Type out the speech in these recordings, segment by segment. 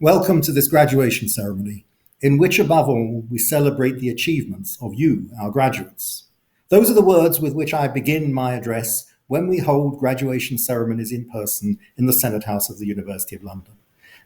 Welcome to this graduation ceremony, in which above all we celebrate the achievements of you, our graduates. Those are the words with which I begin my address when we hold graduation ceremonies in person in the Senate House of the University of London.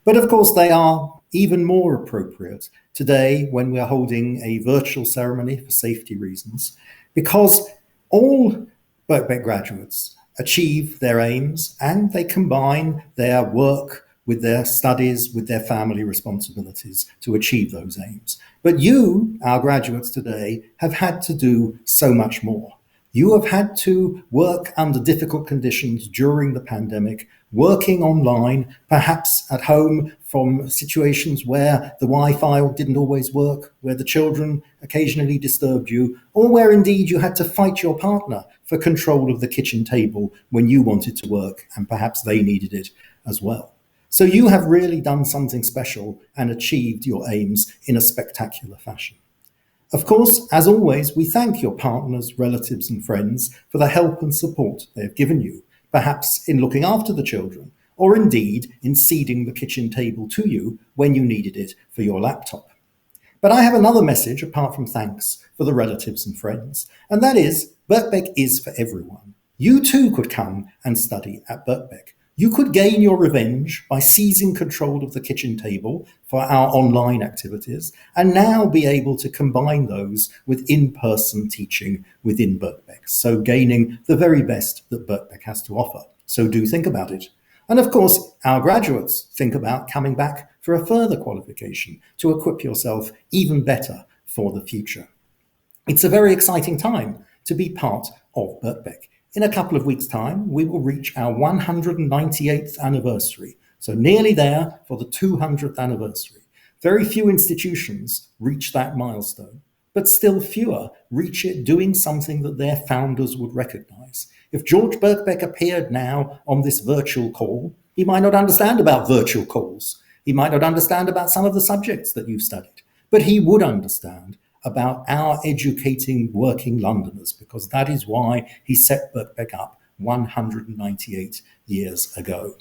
But of course, they are even more appropriate today when we are holding a virtual ceremony for safety reasons, because all Birkbeck graduates achieve their aims and they combine their work with their studies, with their family responsibilities to achieve those aims. But you, our graduates today, have had to do so much more. You have had to work under difficult conditions during the pandemic, working online, perhaps at home from situations where the Wi-Fi didn't always work, where the children occasionally disturbed you, or where indeed you had to fight your partner for control of the kitchen table when you wanted to work and perhaps they needed it as well. So you have really done something special and achieved your aims in a spectacular fashion. Of course, as always, we thank your partners, relatives and friends for the help and support they have given you, perhaps in looking after the children, or indeed in ceding the kitchen table to you when you needed it for your laptop. But I have another message apart from thanks for the relatives and friends, and that is Birkbeck is for everyone. You too could come and study at Birkbeck. You could gain your revenge by seizing control of the kitchen table for our online activities and now be able to combine those with in-person teaching within Birkbeck, so gaining the very best that Birkbeck has to offer. So do think about it. And of course, our graduates think about coming back for a further qualification to equip yourself even better for the future. It's a very exciting time to be part of Birkbeck. In a couple of weeks' time, we will reach our 198th anniversary, so nearly there for the 200th anniversary. Very few institutions reach that milestone, but still fewer reach it doing something that their founders would recognize. If George Birkbeck appeared now on this virtual call, he might not understand about virtual calls. He might not understand about some of the subjects that you've studied, but he would understand about our educating working Londoners, because that is why he set Birkbeck up 198 years ago.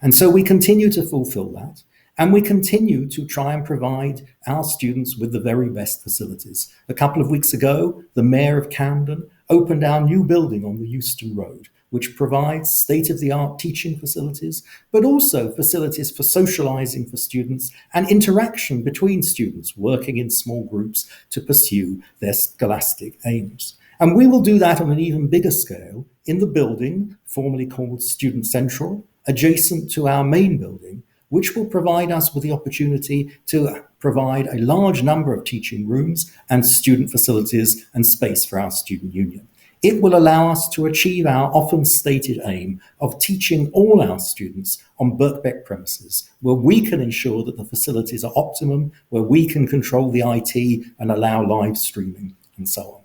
And so we continue to fulfill that, and we continue to try and provide our students with the very best facilities. A couple of weeks ago, the Mayor of Camden opened our new building on the Euston Road, which provides state-of-the-art teaching facilities, but also facilities for socializing for students and interaction between students working in small groups to pursue their scholastic aims. And we will do that on an even bigger scale in the building, formerly called Student Central, adjacent to our main building, which will provide us with the opportunity to provide a large number of teaching rooms and student facilities and space for our student union. It will allow us to achieve our often stated aim of teaching all our students on Birkbeck premises, where we can ensure that the facilities are optimum, where we can control the IT and allow live streaming and so on.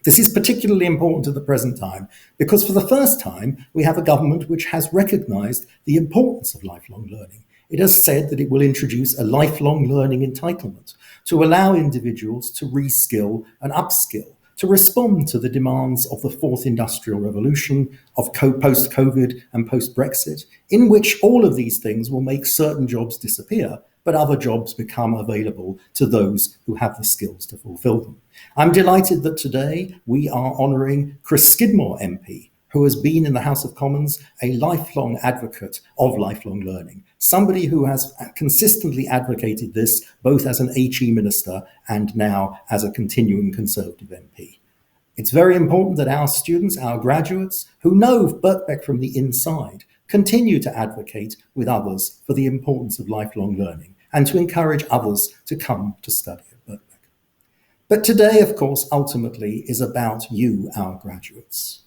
This is particularly important at the present time because for the first time, we have a government which has recognised the importance of lifelong learning. It has said that it will introduce a lifelong learning entitlement to allow individuals to reskill and upskill, to respond to the demands of the fourth industrial revolution, of post-COVID and post-Brexit, in which all of these things will make certain jobs disappear, but other jobs become available to those who have the skills to fulfill them. I'm delighted that today we are honouring Chris Skidmore MP, who has been in the House of Commons a lifelong advocate of lifelong learning, somebody who has consistently advocated this both as an HE minister and now as a continuing Conservative MP. It's very important that our students, our graduates, who know Birkbeck from the inside, continue to advocate with others for the importance of lifelong learning and to encourage others to come to study at Birkbeck. But today, of course, ultimately is about you, our graduates.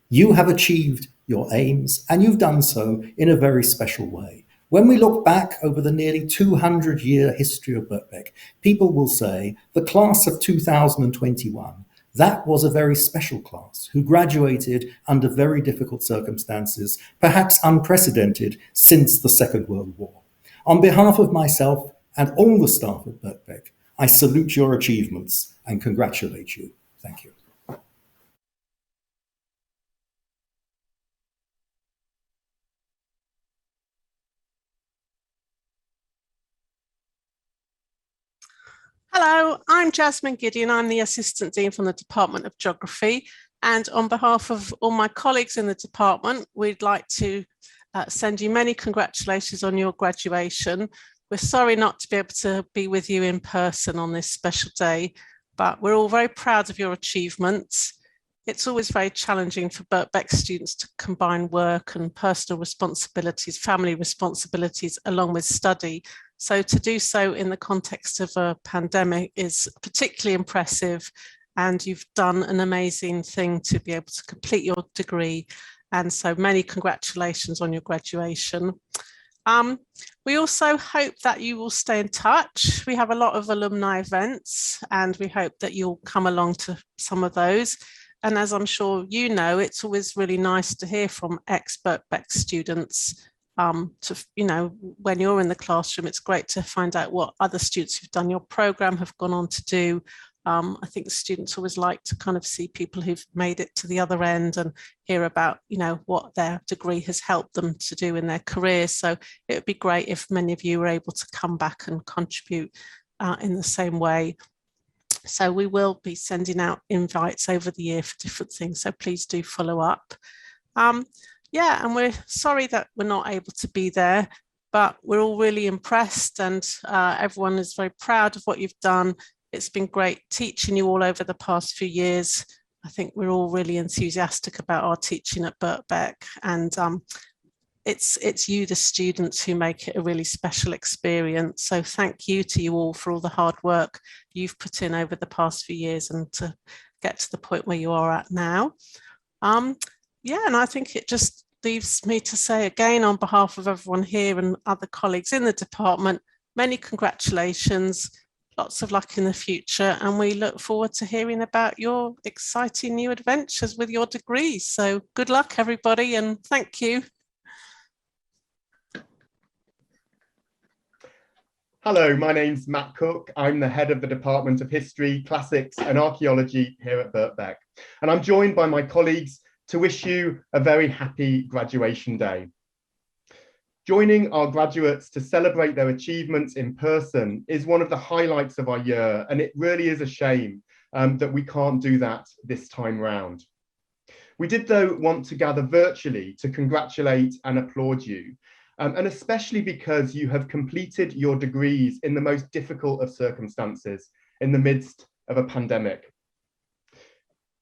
You have achieved your aims, and you've done so in a very special way. When we look back over the nearly 200-year history of Birkbeck, people will say the class of 2021, that was a very special class who graduated under very difficult circumstances, perhaps unprecedented since the Second World War. On behalf of myself and all the staff at Birkbeck, I salute your achievements and congratulate you. Thank you. Hello, I'm Jasmine Gideon. I'm the Assistant Dean from the Department of Geography. And on behalf of all my colleagues in the department, we'd like to send you many congratulations on your graduation. We're sorry not to be able to be with you in person on this special day, but we're all very proud of your achievements. It's always very challenging for Birkbeck students to combine work and personal responsibilities, family responsibilities, along with study. So to do so in the context of a pandemic is particularly impressive, and you've done an amazing thing to be able to complete your degree. And so many congratulations on your graduation. We also hope that you will stay in touch. We have a lot of alumni events, and we hope that you'll come along to some of those. And as I'm sure you know, it's always really nice to hear from ex-Birkbeck students. When you're in the classroom, it's great to find out what other students who've done your program have gone on to do. I think students always like to kind of see people who've made it to the other end and hear about, what their degree has helped them to do in their career. So it would be great if many of you were able to come back and contribute in the same way. So we will be sending out invites over the year for different things. So please do follow up. And we're sorry that we're not able to be there, but we're all really impressed, and everyone is very proud of what you've done. It's been great teaching you all over the past few years. I think we're all really enthusiastic about our teaching at Birkbeck, and it's you, the students, who make it a really special experience. So thank you to you all for all the hard work you've put in over the past few years and to get to the point where you are at now. And I think it just leaves me to say again, on behalf of everyone here and other colleagues in the department, many congratulations, lots of luck in the future, and we look forward to hearing about your exciting new adventures with your degrees. So good luck, everybody, and thank you. Hello, my name's Matt Cook. I'm the head of the Department of History, Classics and Archaeology here at Birkbeck. And I'm joined by my colleagues to wish you a very happy graduation day. Joining our graduates to celebrate their achievements in person is one of the highlights of our year, and it really is a shame that we can't do that this time round. We did, though, want to gather virtually to congratulate and applaud you, and especially because you have completed your degrees in the most difficult of circumstances in the midst of a pandemic.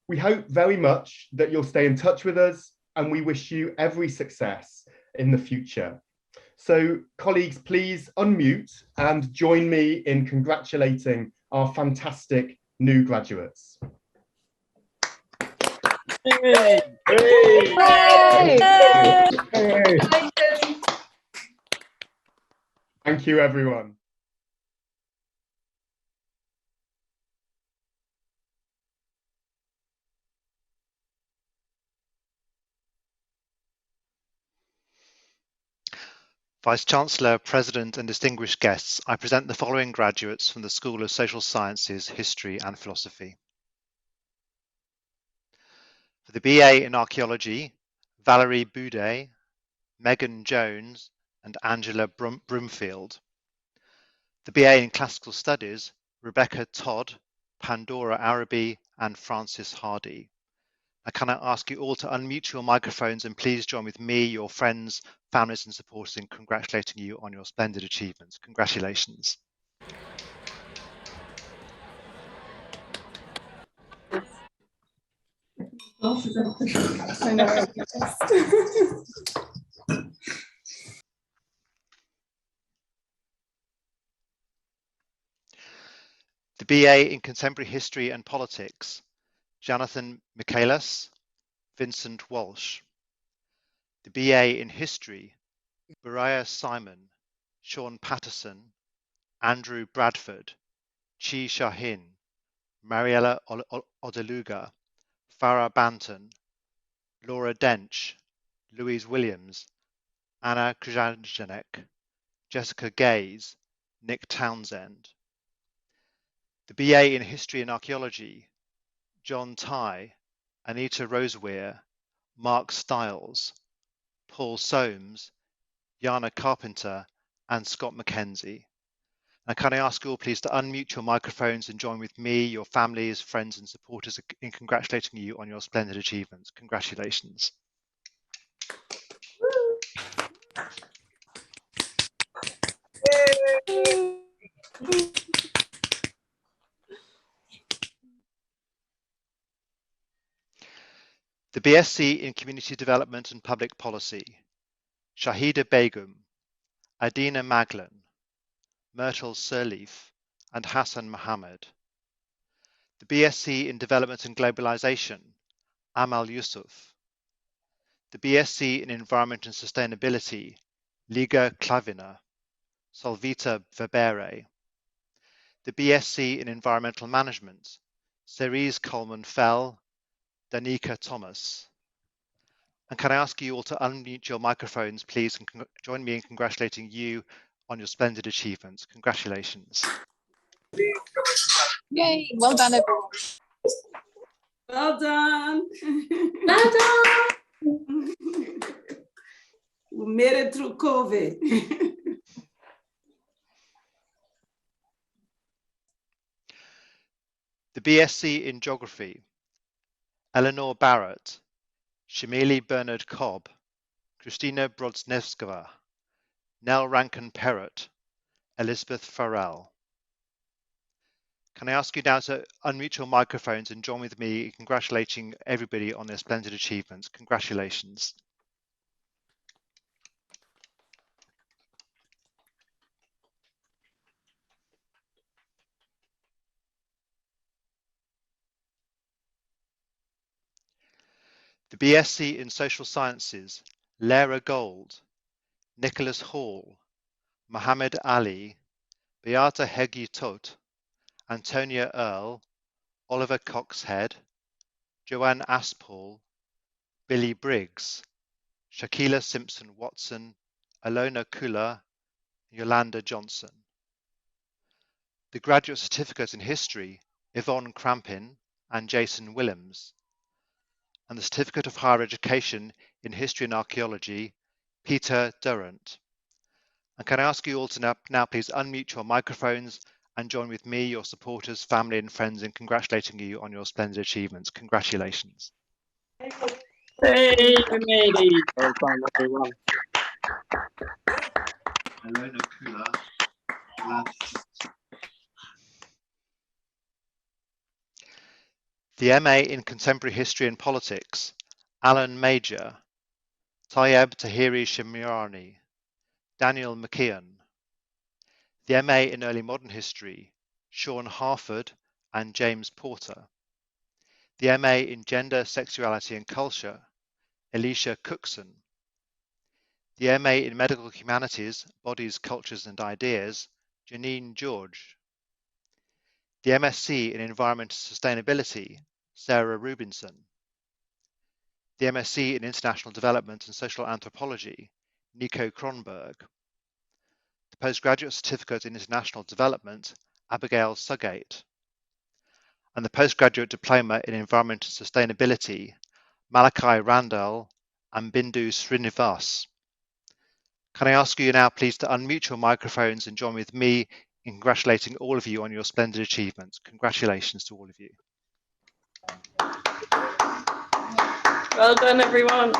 We hope very much that you'll stay in touch with us, and we wish you every success in the future. So, colleagues, please unmute and join me in congratulating our fantastic new graduates. Hey. Hey. Hey. Thank you, everyone. Vice-Chancellor, President and distinguished guests, I present the following graduates from the School of Social Sciences, History and Philosophy. For the BA in Archaeology, Valerie Boudet, Megan Jones and Angela Broomfield. The BA in Classical Studies, Rebecca Todd, Pandora Araby and Francis Hardy. Can I ask you all to unmute your microphones and please join with me, your friends, families and supporters in congratulating you on your splendid achievements. Congratulations. I know. The BA in Contemporary History and Politics, Jonathan Michaelis, Vincent Walsh. The BA in History, Bariah Simon, Sean Patterson, Andrew Bradford, Chi Shahin, Mariella Odeluga, Farah Banton, Laura Dench, Louise Williams, Anna Krzyzanek, Jessica Gaze, Nick Townsend. The BA in History and Archaeology, John Tye, Anita Roseweir, Mark Stiles, Paul Soames, Jana Carpenter, and Scott Mackenzie. And can I ask you all please to unmute your microphones and join with me, your families, friends and supporters in congratulating you on your splendid achievements. Congratulations. The BSc in Community Development and Public Policy, Shahida Begum, Adina Maglan, Myrtle Sirleaf, and Hassan Mohammed. The BSc in Development and Globalization, Amal Yusuf. The BSc in Environment and Sustainability, Liga Klavina, Solvita Verbere. The BSc in Environmental Management, Cerise Coleman-Fell, Danica Thomas. And can I ask you all to unmute your microphones, please, and join me in congratulating you on your splendid achievements. Congratulations. Yay, well done, everyone. Well done. Well done. We made it through COVID. The BSc in Geography, Eleanor Barrett, Shamili Bernard Cobb, Christina Brodsnevskova, Nell Rankin Perrott, Elizabeth Farrell. Can I ask you now to unmute your microphones and join with me in congratulating everybody on their splendid achievements. Congratulations. The BSc in Social Sciences, Lara Gold, Nicholas Hall, Mohammed Ali, Beata Hegi Tot, Antonia Earle, Oliver Coxhead, Joanne Aspall, Billy Briggs, Shakila Simpson Watson, Alona Kula, Yolanda Johnson. The Graduate Certificate in History, Yvonne Crampin and Jason Willems. And the Certificate of Higher Education in History and Archaeology, Peter Durrant. And can I ask you all to now please unmute your microphones and join with me, your supporters, family and friends in congratulating you on your splendid achievements. Congratulations. Hey, we made it. Well done, everyone. Alona Kula, the MA in Contemporary History and Politics, Alan Major, Tayeb Tahiri Shimirani, Daniel McKeon. The MA in Early Modern History, Sean Harford and James Porter. The MA in Gender, Sexuality and Culture, Alicia Cookson. The MA in Medical Humanities, Bodies, Cultures and Ideas, Janine George. The MSc in Environment and Sustainability, Sarah Rubinson. The MSc in International Development and Social Anthropology, Nico Kronberg. The Postgraduate Certificate in International Development, Abigail Sugate. And the Postgraduate Diploma in Environment and Sustainability, Malachi Randall and Bindu Srinivas. Can I ask you now please to unmute your microphones and join with me in congratulating all of you on your splendid achievements. Congratulations to all of you. Well done, everyone.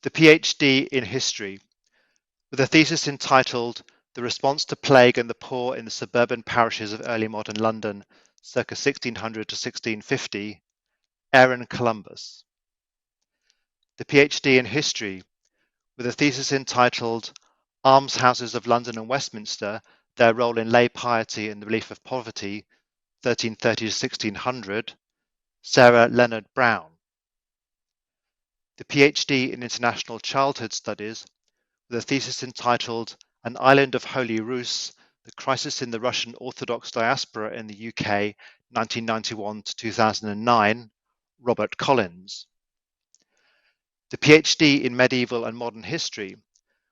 The PhD in History, with a thesis entitled The Response to Plague and the Poor in the Suburban Parishes of Early Modern London, circa 1600 to 1650, Aaron Columbus. The PhD in History, with a thesis entitled Almshouses of London and Westminster, Their Role in Lay Piety and the Relief of Poverty, 1330 to 1600, Sarah Leonard Brown. The PhD in International Childhood Studies, with a thesis entitled An Island of Holy Rus, The Crisis in the Russian Orthodox Diaspora in the UK, 1991 to 2009, Robert Collins. The PhD in Medieval and Modern History,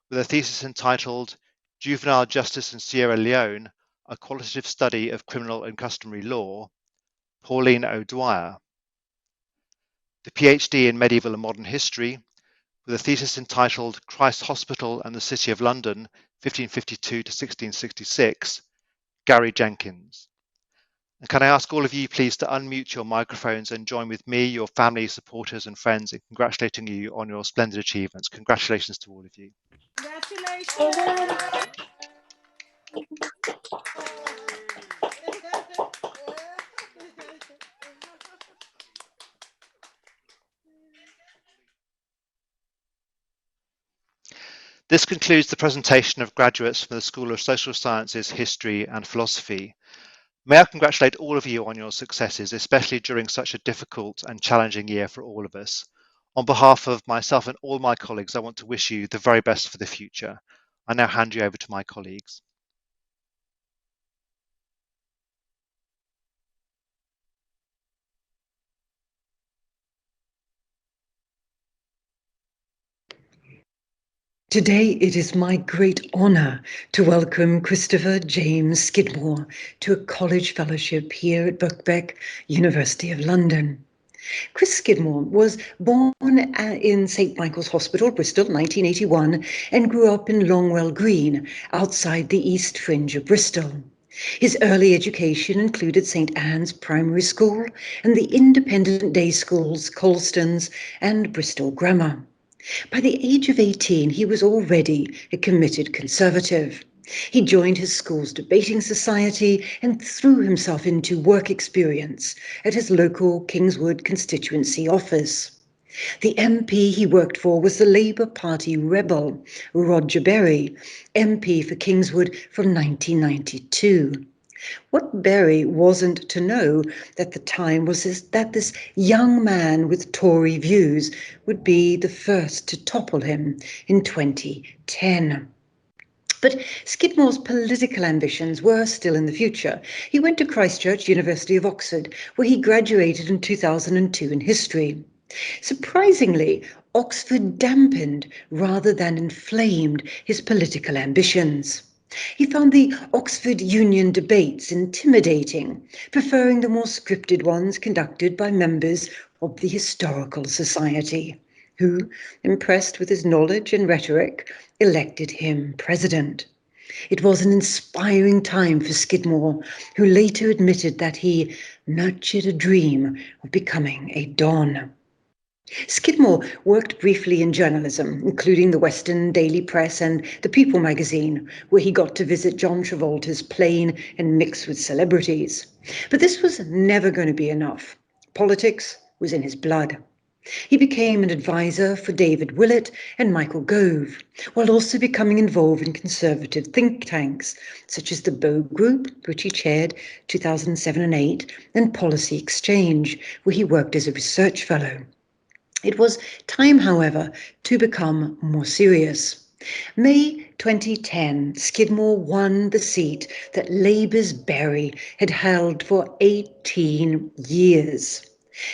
with a thesis entitled Juvenile Justice in Sierra Leone, A Qualitative Study of Criminal and Customary Law, Pauline O'Dwyer. the PhD in Medieval and Modern History, with a thesis entitled Christ's Hospital and the City of London, 1552 to 1666, Gary Jenkins. And can I ask all of you please to unmute your microphones and join with me, your family, supporters and friends in congratulating you on your splendid achievements. Congratulations to all of you. Congratulations. This concludes the presentation of graduates from the School of Social Sciences, History and Philosophy. May I congratulate all of you on your successes, especially during such a difficult and challenging year for all of us. On behalf of myself and all my colleagues, I want to wish you the very best for the future. I now hand you over to my colleagues. Today it is my great honour to welcome Christopher James Skidmore to a college fellowship here at Birkbeck, University of London. Chris Skidmore was born in St Michael's Hospital, Bristol, 1981, and grew up in Longwell Green, outside the East Fringe of Bristol. His early education included St Anne's Primary School and the independent day schools Colston's and Bristol Grammar. By the age of 18, he was already a committed Conservative. He joined his school's debating society and threw himself into work experience at his local Kingswood constituency office. The MP he worked for was the Labour Party rebel, Roger Berry, MP for Kingswood from 1992. What Berry wasn't to know at the time was that this young man with Tory views would be the first to topple him in 2010. But Skidmore's political ambitions were still in the future. He went to Christchurch, University of Oxford, where he graduated in 2002 in history. Surprisingly, Oxford dampened rather than inflamed his political ambitions. He found the Oxford Union debates intimidating, preferring the more scripted ones conducted by members of the Historical Society, who, impressed with his knowledge and rhetoric, elected him president. It was an inspiring time for Skidmore, who later admitted that he nurtured a dream of becoming a Don. Skidmore worked briefly in journalism, including the Western Daily Press and the People magazine, where he got to visit John Travolta's plane and mix with celebrities. But this was never going to be enough. Politics was in his blood. He became an advisor for David Willett and Michael Gove, while also becoming involved in conservative think tanks, such as the Bow Group, which he chaired 2007 and 8, and Policy Exchange, where he worked as a research fellow. It was time, however, to become more serious. May 2010, Skidmore won the seat that Labour's Berry had held for 18 years.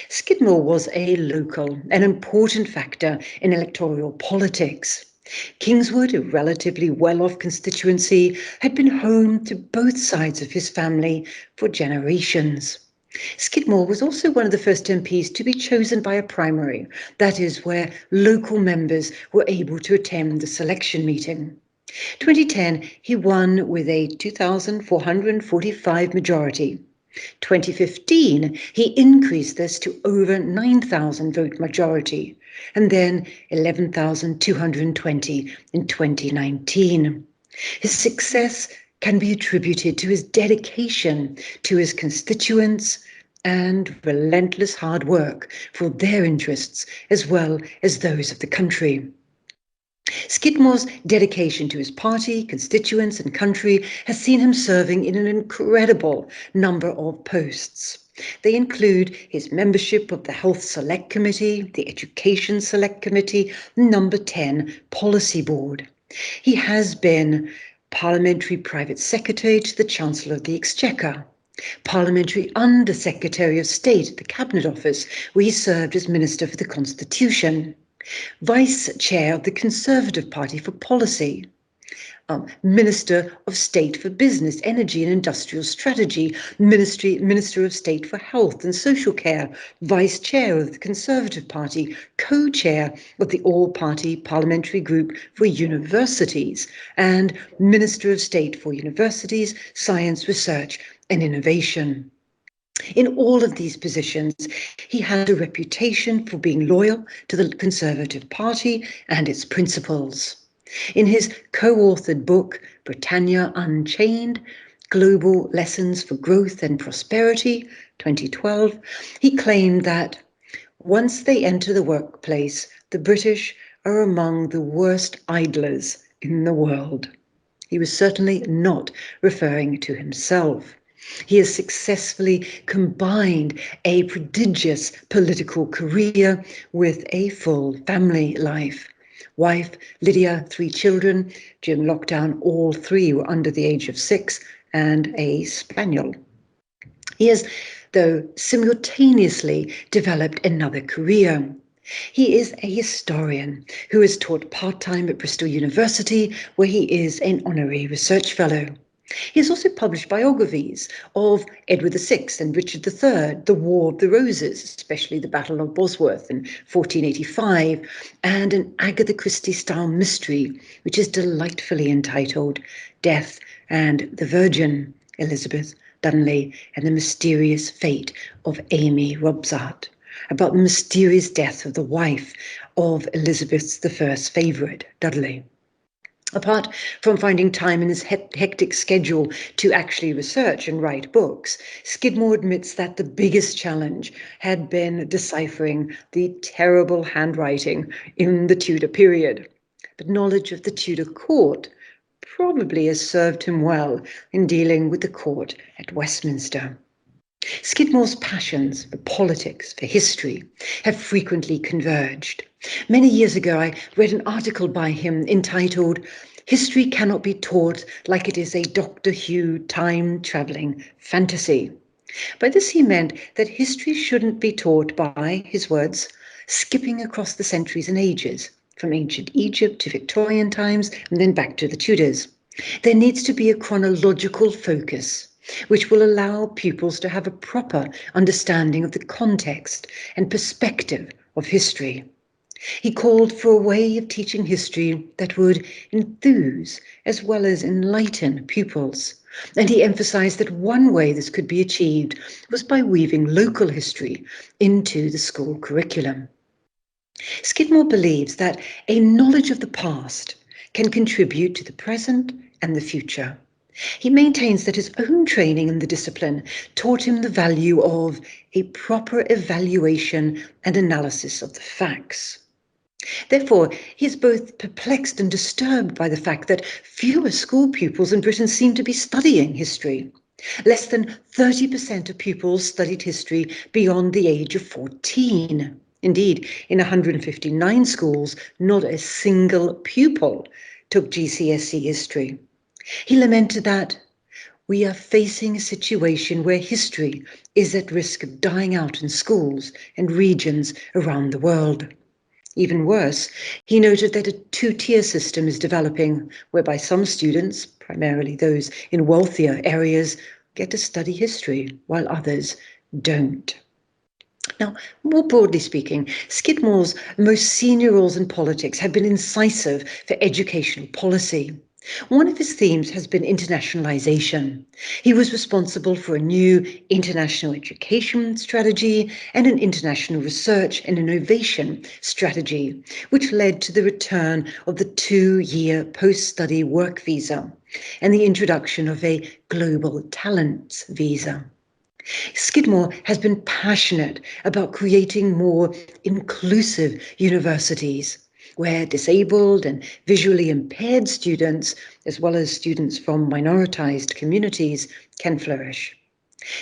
Skidmore was a local, an important factor in electoral politics. Kingswood, a relatively well-off constituency, had been home to both sides of his family for generations. Skidmore was also one of the first MPs to be chosen by a primary, that is, where local members were able to attend the selection meeting. 2010, he won with a 2,445 majority. 2015, he increased this to over 9,000 vote majority, and then 11,220 in 2019. His success can be attributed to his dedication to his constituents and relentless hard work for their interests as well as those of the country. Skidmore's dedication to his party, constituents and country has seen him serving in an incredible number of posts. They include his membership of the Health Select Committee, the Education Select Committee, Number 10 Policy Board. He has been Parliamentary Private Secretary to the Chancellor of the Exchequer, Parliamentary Under Secretary of State at the Cabinet Office, where he served as Minister for the Constitution, Vice Chair of the Conservative Party for Policy, Minister of State for Business, Energy and Industrial Strategy, Minister of State for Health and Social Care, Vice Chair of the Conservative Party, Co-Chair of the All-Party Parliamentary Group for Universities, and Minister of State for Universities, Science, Research and Innovation. In all of these positions, he had a reputation for being loyal to the Conservative Party and its principles. In his co-authored book, Britannia Unchained, Global Lessons for Growth and Prosperity, 2012, he claimed that once they enter the workplace, the British are among the worst idlers in the world. He was certainly not referring to himself. He has successfully combined a prodigious political career with a full family life. Wife, Lydia, 3 children. During lockdown, all 3 were under the age of 6, and a spaniel. He has, though, simultaneously developed another career. He is a historian who has taught part-time at Bristol University, where he is an honorary research fellow. He has also published biographies of Edward VI and Richard III, the War of the Roses, especially the Battle of Bosworth in 1485, and an Agatha Christie-style mystery, which is delightfully entitled Death and the Virgin, Elizabeth Dudley and the Mysterious Fate of Amy Robsart, about the mysterious death of the wife of Elizabeth I's favourite, Dudley. Apart from finding time in his hectic schedule to actually research and write books, Skidmore admits that the biggest challenge had been deciphering the terrible handwriting in the Tudor period. But knowledge of the Tudor court probably has served him well in dealing with the court at Westminster. Skidmore's passions for politics, for history, have frequently converged. Many years ago, I read an article by him entitled, "History Cannot Be Taught Like It Is a Doctor Who Time-Travelling Fantasy." By this he meant that history shouldn't be taught by, his words, skipping across the centuries and ages, from ancient Egypt to Victorian times and then back to the Tudors. There needs to be a chronological focus, which will allow pupils to have a proper understanding of the context and perspective of history. He called for a way of teaching history that would enthuse as well as enlighten pupils. And he emphasized that one way this could be achieved was by weaving local history into the school curriculum. Skidmore believes that a knowledge of the past can contribute to the present and the future. He maintains that his own training in the discipline taught him the value of a proper evaluation and analysis of the facts. Therefore, he is both perplexed and disturbed by the fact that fewer school pupils in Britain seem to be studying history. Less than 30% of pupils studied history beyond the age of 14. Indeed, in 159 schools, not a single pupil took GCSE history. He lamented that we are facing a situation where history is at risk of dying out in schools and regions around the world. Even worse, he noted that a 2-tier system is developing, whereby some students, primarily those in wealthier areas, get to study history, while others don't. Now, more broadly speaking, Skidmore's most senior roles in politics have been incisive for educational policy. One of his themes has been internationalization. He was responsible for a new international education strategy and an international research and innovation strategy, which led to the return of the 2-year post-study work visa and the introduction of a global talents visa. Skidmore has been passionate about creating more inclusive universities, where disabled and visually impaired students, as well as students from minoritized communities, can flourish.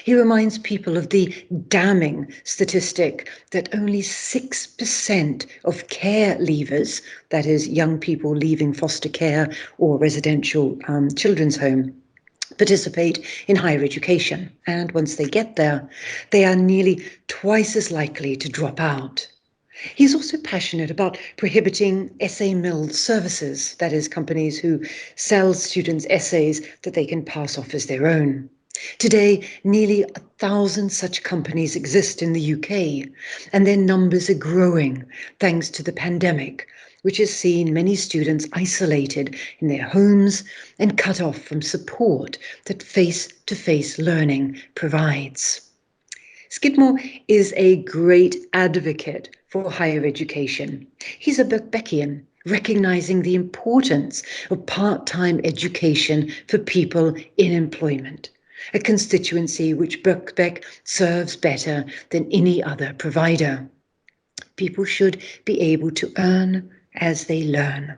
He reminds people of the damning statistic that only 6% of care leavers, that is, young people leaving foster care or residential children's home, participate in higher education. And once they get there, they are nearly twice as likely to drop out. He's also passionate about prohibiting essay mill services, that is, companies who sell students essays that they can pass off as their own. Today, nearly 1,000 such companies exist in the UK, and their numbers are growing thanks to the pandemic, which has seen many students isolated in their homes and cut off from support that face-to-face learning provides. Skidmore is a great advocate for higher education. He's a Birkbeckian, recognising the importance of part-time education for people in employment, a constituency which Birkbeck serves better than any other provider. People should be able to earn as they learn.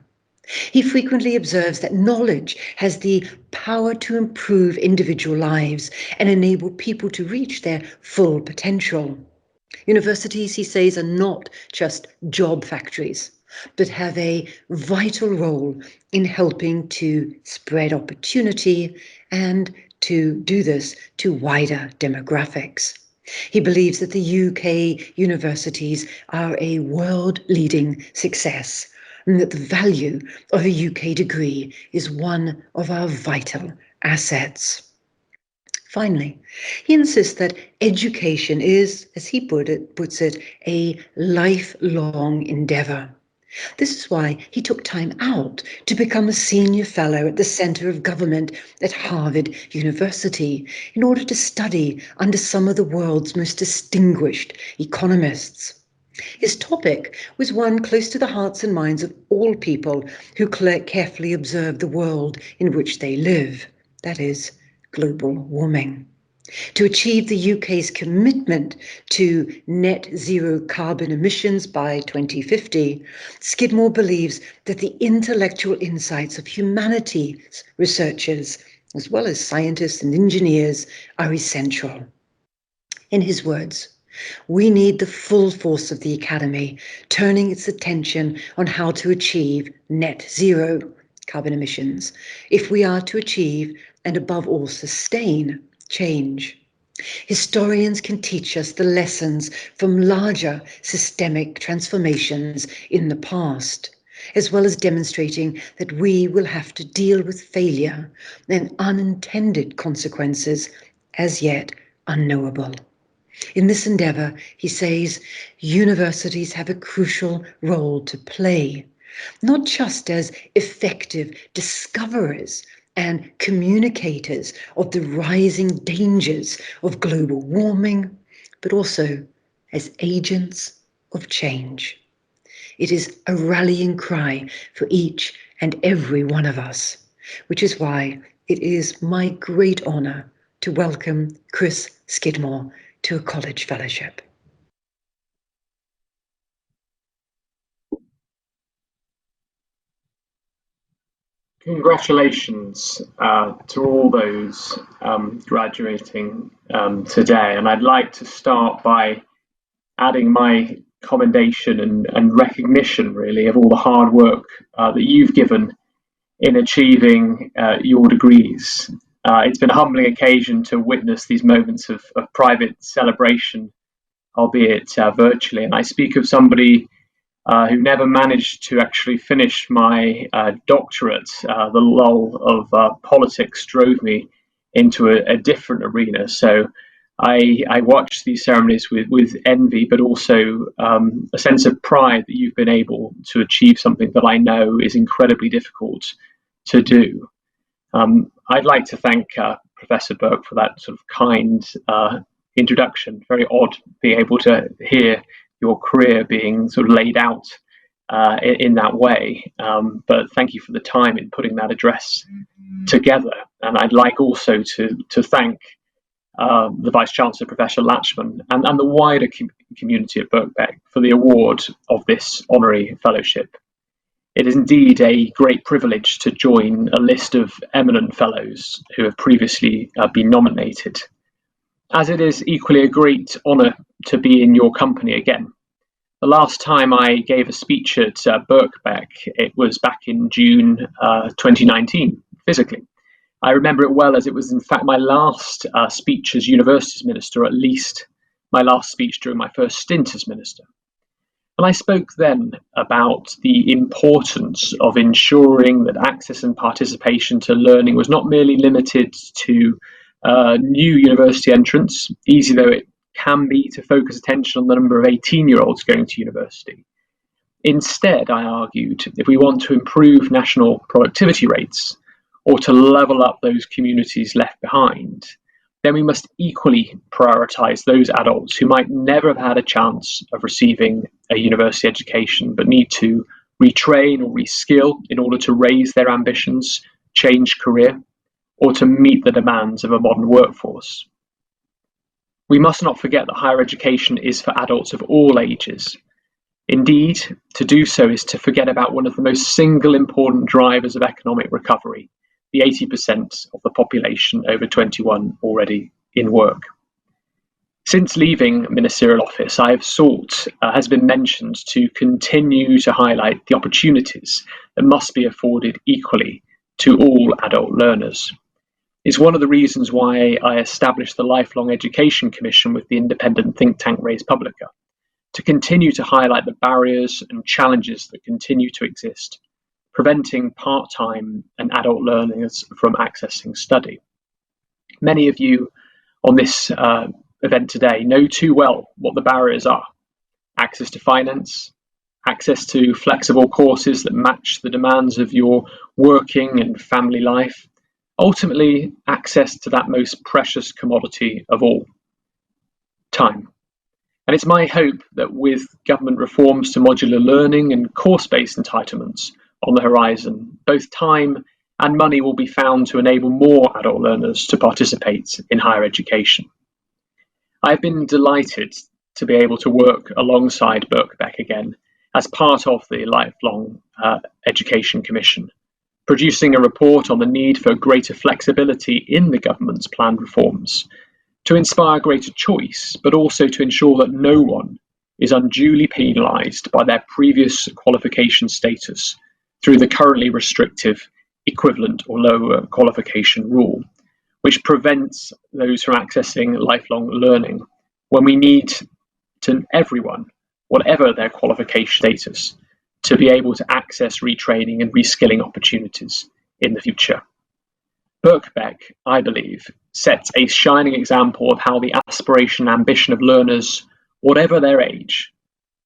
He frequently observes that knowledge has the power to improve individual lives and enable people to reach their full potential. Universities, he says, are not just job factories, but have a vital role in helping to spread opportunity and to do this to wider demographics. He believes that the UK universities are a world-leading success, and that the value of a UK degree is one of our vital assets. Finally, he insists that education is, as he puts it, a lifelong endeavour. This is why he took time out to become a senior fellow at the Centre of Government at Harvard University in order to study under some of the world's most distinguished economists. His topic was one close to the hearts and minds of all people who carefully observe the world in which they live, that is, global warming. To achieve the UK's commitment to net zero carbon emissions by 2050, Skidmore believes that the intellectual insights of humanities researchers, as well as scientists and engineers, are essential. In his words, we need the full force of the Academy, turning its attention on how to achieve net zero carbon emissions if we are to achieve and above all sustain change. Historians can teach us the lessons from larger systemic transformations in the past, as well as demonstrating that we will have to deal with failure and unintended consequences as yet unknowable. In this endeavour, he says, universities have a crucial role to play, not just as effective discoverers and communicators of the rising dangers of global warming, but also as agents of change. It is a rallying cry for each and every one of us, which is why it is my great honour to welcome Chris Skidmore to a college fellowship. Congratulations to all those graduating today. And I'd like to start by adding my commendation and recognition, really, of all the hard work that you've given in achieving your degrees. It's been a humbling occasion to witness these moments of private celebration, albeit virtually. And I speak of somebody who never managed to actually finish my doctorate. The lull of politics drove me into a different arena. So I watched these ceremonies with envy, but also a sense of pride that you've been able to achieve something that I know is incredibly difficult to do. I'd like to thank Professor Burke for that sort of kind introduction. Very odd being able to hear your career being sort of laid out in that way. But thank you for the time in putting that address together. And I'd like also to thank the Vice Chancellor, Professor Latchman, and the wider community at Birkbeck for the award of this honorary fellowship. It is indeed a great privilege to join a list of eminent fellows who have previously been nominated, as it is equally a great honour to be in your company again. The last time I gave a speech at Birkbeck, it was back in June 2019, physically. I remember it well, as it was in fact my last speech as Universities Minister, or at least my last speech during my first stint as Minister. And I spoke then about the importance of ensuring that access and participation to learning was not merely limited to new university entrants, easy though it can be to focus attention on the number of 18-year-olds going to university. Instead, I argued, if we want to improve national productivity rates or to level up those communities left behind, then we must equally prioritise those adults who might never have had a chance of receiving a university education but need to retrain or reskill in order to raise their ambitions, change career, or to meet the demands of a modern workforce. We must not forget that higher education is for adults of all ages. Indeed, to do so is to forget about one of the most single important drivers of economic recovery, the 80% of the population over 21 already in work. Since leaving ministerial office, I have sought, has been mentioned, to continue to highlight the opportunities that must be afforded equally to all adult learners. It's one of the reasons why I established the Lifelong Education Commission with the independent think tank Res Publica, to continue to highlight the barriers and challenges that continue to exist, preventing part-time and adult learners from accessing study. Many of you on this event today know too well what the barriers are: access to finance, access to flexible courses that match the demands of your working and family life, ultimately access to that most precious commodity of all, time. And it's my hope that with government reforms to modular learning and course-based entitlements on the horizon, both time and money will be found to enable more adult learners to participate in higher education. I've been delighted to be able to work alongside Birkbeck again as part of the Lifelong Education Commission, producing a report on the need for greater flexibility in the government's planned reforms to inspire greater choice, but also to ensure that no one is unduly penalised by their previous qualification status through the currently restrictive equivalent or lower qualification rule, which prevents those from accessing lifelong learning when we need to everyone, whatever their qualification status, to be able to access retraining and reskilling opportunities in the future. Birkbeck, I believe, sets a shining example of how the aspiration and ambition of learners, whatever their age,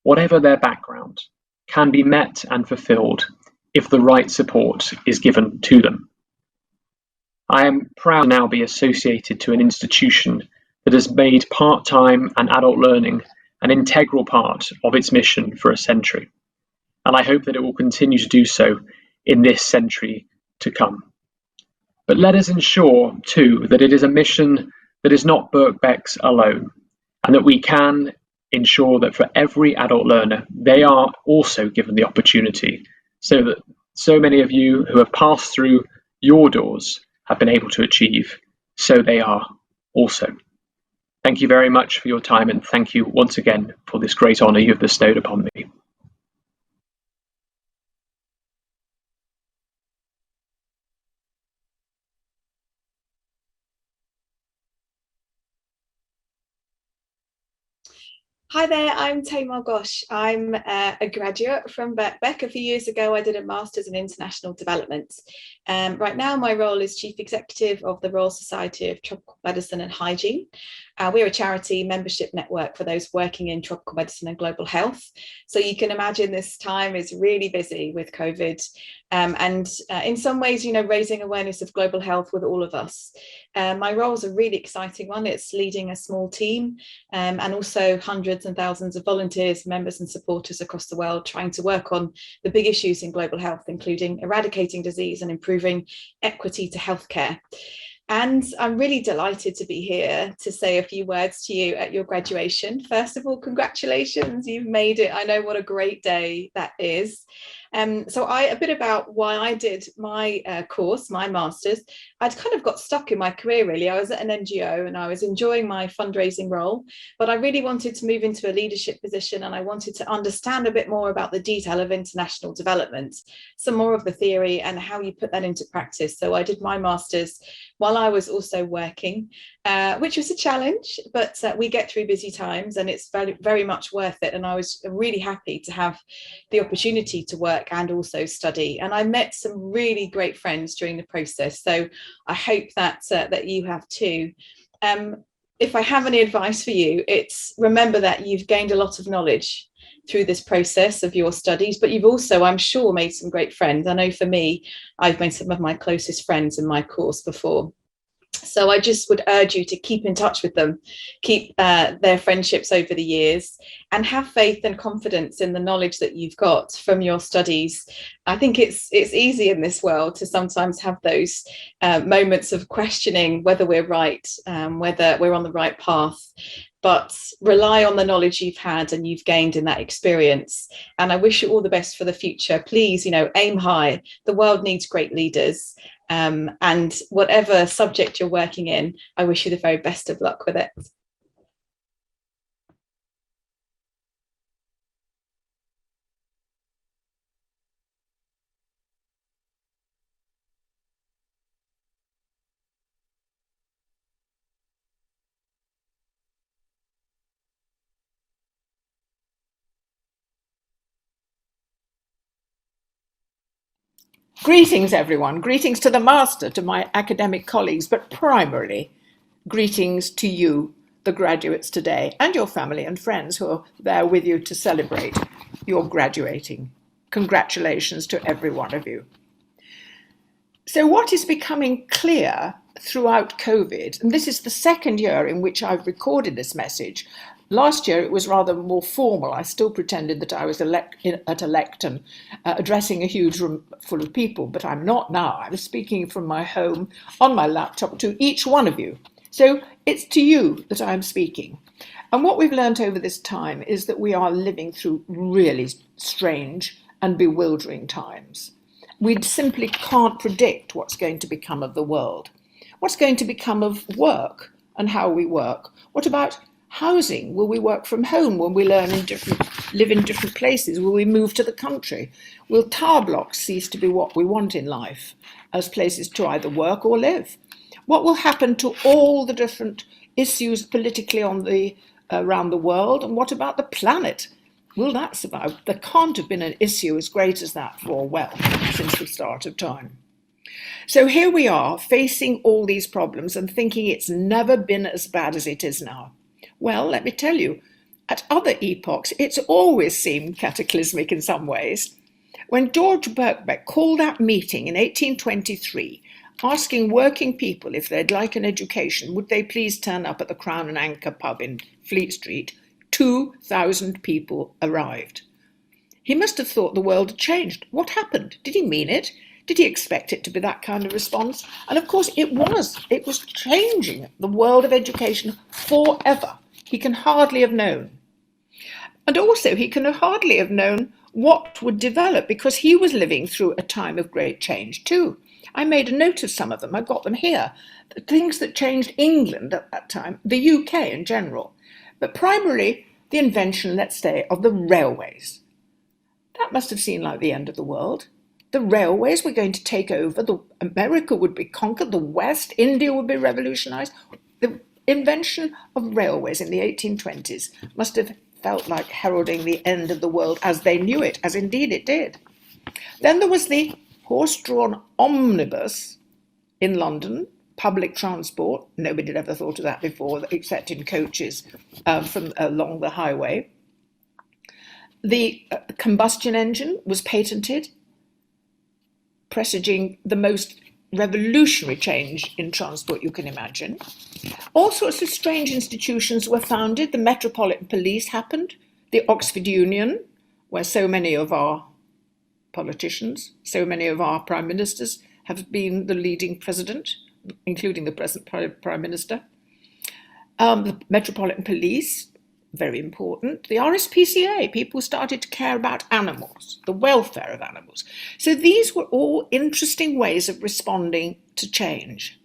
whatever their background, can be met and fulfilled if the right support is given to them. I am proud to now be associated to an institution that has made part-time and adult learning an integral part of its mission for a century, and I hope that it will continue to do so in this century to come. But let us ensure, too, that it is a mission that is not Birkbeck's alone, and that we can ensure that for every adult learner, they are also given the opportunity, so that so many of you who have passed through your doors have been able to achieve, so they are also. Thank you very much for your time, and thank you once again for this great honour you have bestowed upon me. Hi there, I'm Tamar Gosh. I'm a graduate from Birkbeck. A few years ago, I did a Master's in International Development. Right now, my role is Chief Executive of the Royal Society of Tropical Medicine and Hygiene. We're a charity membership network for those working in tropical medicine and global health. So you can imagine this time is really busy with COVID and in some ways, raising awareness of global health with all of us. My role is a really exciting one. It's leading a small team and also hundreds and thousands of volunteers, members and supporters across the world trying to work on the big issues in global health, including eradicating disease and improving equity to healthcare. And I'm really delighted to be here to say a few words to you at your graduation. First of all, congratulations, you've made it. I know what a great day that is. So a bit about why I did my course, my master's. I'd kind of got stuck in my career, really. I was at an NGO and I was enjoying my fundraising role, but I really wanted to move into a leadership position and I wanted to understand a bit more about the detail of international development, some more of the theory and how you put that into practice. So I did my master's while while I was also working, which was a challenge, but we get through busy times and it's very, very much worth it. And I was really happy to have the opportunity to work and also study. And I met some really great friends during the process. So I hope that that you have too. If I have any advice for you, it's remember that you've gained a lot of knowledge through this process of your studies, but you've also, I'm sure, made some great friends. I know for me, I've made some of my closest friends in my course before. So I just would urge you to keep in touch with them, keep their friendships over the years, and have faith and confidence in the knowledge that you've got from your studies. I think it's easy in this world to sometimes have those moments of questioning whether we're right, whether we're on the right path. But rely on the knowledge you've had and you've gained in that experience. And I wish you all the best for the future. Please, aim high. The world needs great leaders. And whatever subject you're working in, I wish you the very best of luck with it. Greetings, everyone. Greetings to the Master, to my academic colleagues, but primarily greetings to you, the graduates today, and your family and friends who are there with you to celebrate your graduating. Congratulations to every one of you. So what is becoming clear throughout COVID, and this is the second year in which I've recorded this message. Last year, it was rather more formal. I still pretended that I was at a lectern addressing a huge room full of people, but I'm not now. I'm speaking from my home on my laptop to each one of you. So it's to you that I'm speaking. And what we've learned over this time is that we are living through really strange and bewildering times. We simply can't predict what's going to become of the world. What's going to become of work and how we work? What about housing? Will we work from home? Will we live in different places? Will we move to the country? Will tower blocks cease to be what we want in life as places to either work or live? What will happen to all the different issues politically around the world? And what about the planet? Will that survive? There can't have been an issue as great as that since the start of time. So here we are facing all these problems and thinking it's never been as bad as it is now. Well, let me tell you, at other epochs, it's always seemed cataclysmic in some ways. When George Birkbeck called that meeting in 1823, asking working people if they'd like an education, would they please turn up at the Crown and Anchor pub in Fleet Street, 2,000 people arrived. He must have thought the world had changed. What happened? Did he mean it? Did he expect it to be that kind of response? And of course it was. It was changing the world of education forever. He can hardly have known. And also he can hardly have known what would develop because he was living through a time of great change too. I made a note of some of them. I've got them here. The things that changed England at that time, the UK in general, but primarily the invention, let's say, of the railways. That must have seemed like the end of the world. The railways were going to take over. America would be conquered. The West, India would be revolutionized. The invention of railways in the 1820s must have felt like heralding the end of the world as they knew it, as indeed it did. Then there was the horse-drawn omnibus in London, public transport. Nobody had ever thought of that before, except in coaches from along the highway. The combustion engine was patented, presaging the most revolutionary change in transport you can imagine. All sorts of strange institutions were founded. The Metropolitan Police happened, the Oxford Union, where so many of our politicians, so many of our prime ministers have been the leading president, including the present prime minister. The Metropolitan Police, very important. The RSPCA, people started to care about animals, the welfare of animals. So these were all interesting ways of responding to change.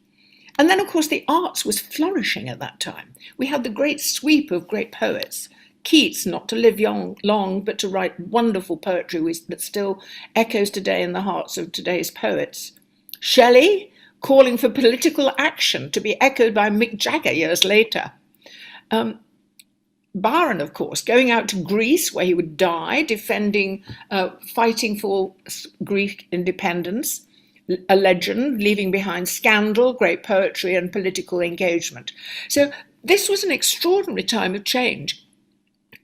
And then, of course, the arts was flourishing at that time. We had the great sweep of great poets. Keats, not to live long, but to write wonderful poetry that still echoes today in the hearts of today's poets. Shelley, calling for political action to be echoed by Mick Jagger years later. Byron, of course, going out to Greece where he would die, fighting for Greek independence, a legend, leaving behind scandal, great poetry and political engagement. So this was an extraordinary time of change.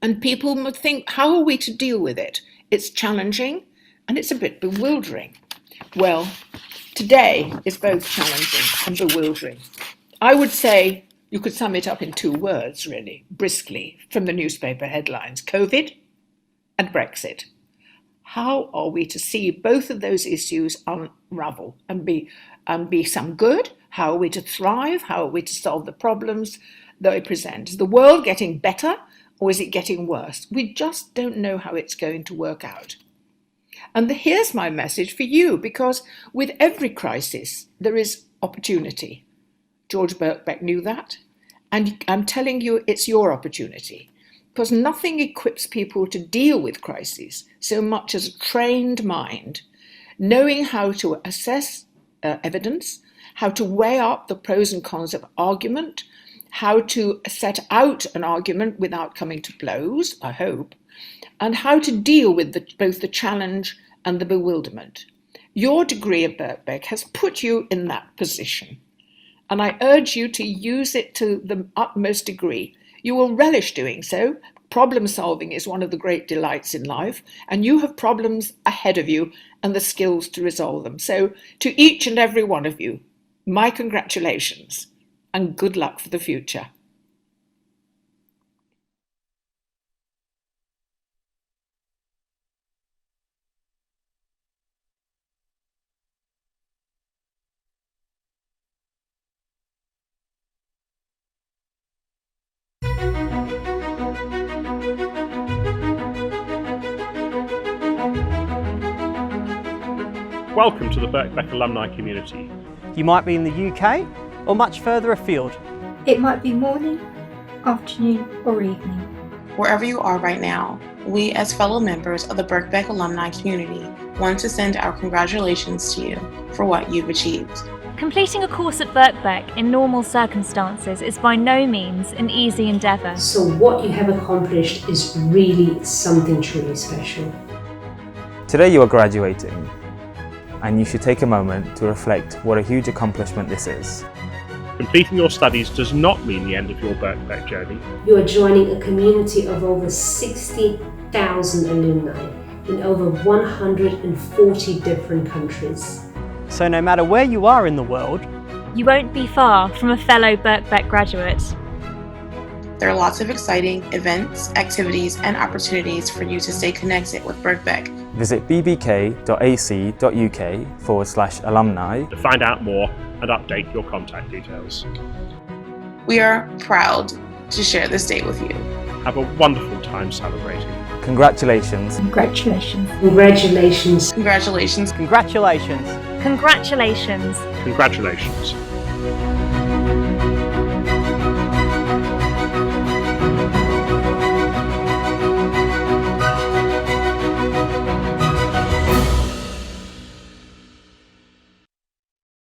And people would think, how are we to deal with it? It's challenging and it's a bit bewildering. Well, today is both challenging and bewildering. I would say you could sum it up in 2 words, really, briskly, from the newspaper headlines: COVID and Brexit. How are we to see both of those issues unravel and be some good? How are we to thrive? How are we to solve the problems they present? Is the world getting better or is it getting worse? We just don't know how it's going to work out. And here's my message for you, because with every crisis, there is opportunity. George Birkbeck knew that. And I'm telling you, it's your opportunity, because nothing equips people to deal with crises so much as a trained mind, knowing how to assess evidence, how to weigh up the pros and cons of argument, how to set out an argument without coming to blows, I hope, and how to deal with both the challenge and the bewilderment. Your degree at Birkbeck has put you in that position, and I urge you to use it to the utmost degree. You will relish doing so. Problem solving is one of the great delights in life, and you have problems ahead of you and the skills to resolve them. So to each and every one of you, my congratulations and good luck for the future. Welcome to the Birkbeck alumni community. You might be in the UK or much further afield. It might be morning, afternoon or evening. Wherever you are right now, we as fellow members of the Birkbeck alumni community want to send our congratulations to you for what you've achieved. Completing a course at Birkbeck in normal circumstances is by no means an easy endeavour. So what you have accomplished is really something truly special. Today you are graduating, and you should take a moment to reflect what a huge accomplishment this is. Completing your studies does not mean the end of your Birkbeck journey. You are joining a community of over 60,000 alumni in over 140 different countries. So no matter where you are in the world, you won't be far from a fellow Birkbeck graduate. There are lots of exciting events, activities, and opportunities for you to stay connected with Birkbeck. Visit bbk.ac.uk/alumni to find out more and update your contact details. We are proud to share this day with you. Have a wonderful time celebrating. Congratulations. Congratulations. Congratulations. Congratulations. Congratulations. Congratulations. Congratulations.